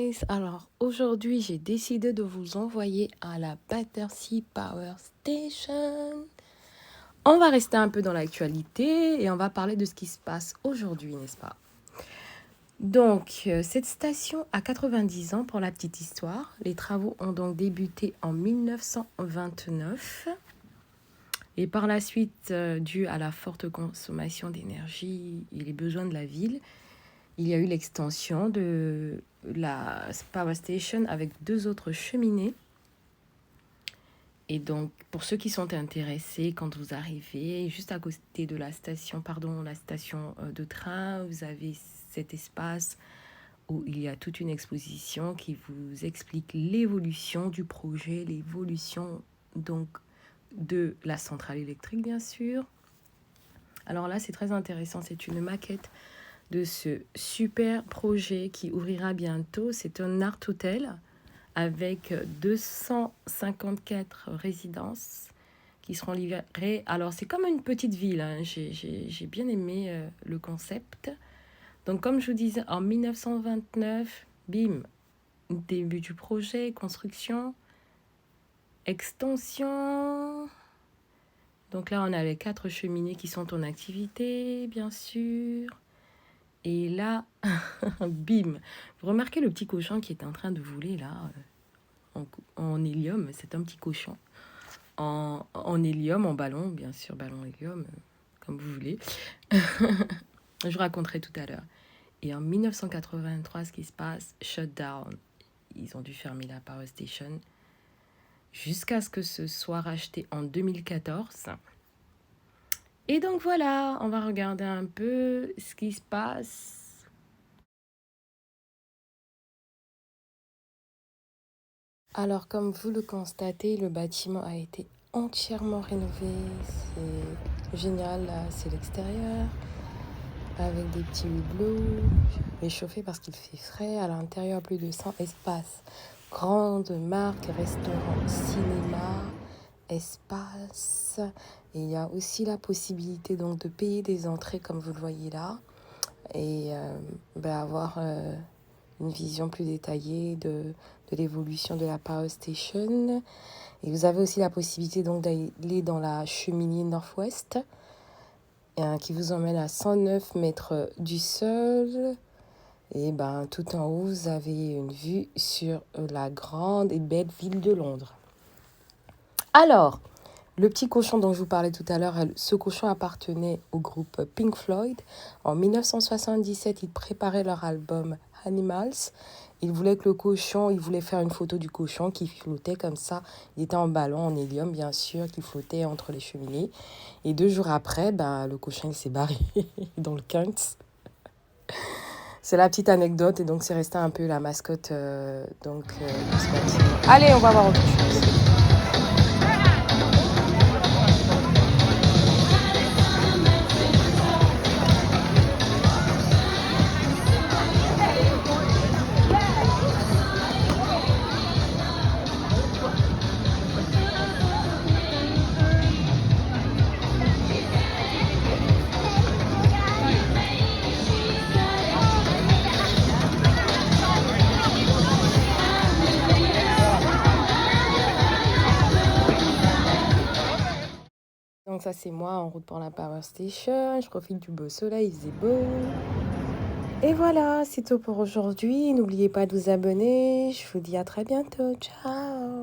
guys! Alors aujourd'hui j'ai décidé de vous envoyer à la Battersea Power Station. On va rester un peu dans l'actualité et on va parler de ce qui se passe aujourd'hui, n'est-ce pas? Donc cette station a 90 ans pour la petite histoire. Les travaux ont donc débuté en 1929 et par la suite, dû à la forte consommation d'énergie et les besoins de la ville, il y a eu l'extension de la Power Station avec 2 autres cheminées. Et donc, pour ceux qui sont intéressés, quand vous arrivez juste à côté de la station, de train, vous avez cet espace où il y a toute une exposition qui vous explique l'évolution du projet, l'évolution donc de la centrale électrique, bien sûr. Alors là, c'est très intéressant, c'est une maquette de ce super projet qui ouvrira bientôt. C'est un art hotel avec 254 résidences qui seront livrées. Alors, c'est comme une petite ville, hein. J'ai bien aimé le concept. Donc, comme je vous disais, en 1929, bim, début du projet, construction, extension. Donc là, on a les 4 cheminées qui sont en activité, bien sûr. Et là, bim, vous remarquez le petit cochon qui est en train de voler là, en hélium. C'est un petit cochon en hélium, en ballon, bien sûr, ballon hélium, comme vous voulez. Je raconterai tout à l'heure. Et en 1983, ce qui se passe, shutdown. Ils ont dû fermer la Power Station jusqu'à ce que ce soit racheté en 2014. Et donc voilà, on va regarder un peu ce qui se passe. Alors, comme vous le constatez, le bâtiment a été entièrement rénové. C'est génial, là, c'est l'extérieur, avec des petits hublots, réchauffés parce qu'il fait frais. À l'intérieur, plus de 100 espaces. Grandes marques, restaurants, cinéma, espace. Et il y a aussi la possibilité donc de payer des entrées, comme vous le voyez là, et avoir une vision plus détaillée de l'évolution de la Power Station. Et vous avez aussi la possibilité donc d'aller dans la cheminée nord-ouest qui vous emmène à 109 mètres du sol. Et tout en haut, vous avez une vue sur la grande et belle ville de Londres. Alors, le petit cochon dont je vous parlais tout à l'heure, ce cochon appartenait au groupe Pink Floyd. En 1977, ils préparaient leur album Animals. Ils voulaient faire une photo du cochon qui flottait comme ça. Il était en ballon, en hélium, bien sûr, qui flottait entre les cheminées. Et 2 jours après, le cochon il s'est barré dans le Kent. C'est la petite anecdote et donc c'est resté un peu la mascotte de ce bâtiment. Allez, on va voir autre chose. Donc ça c'est moi en route pour la Power Station, je profite du beau soleil, il faisait beau. Et voilà, c'est tout pour aujourd'hui, n'oubliez pas de vous abonner, je vous dis à très bientôt, ciao.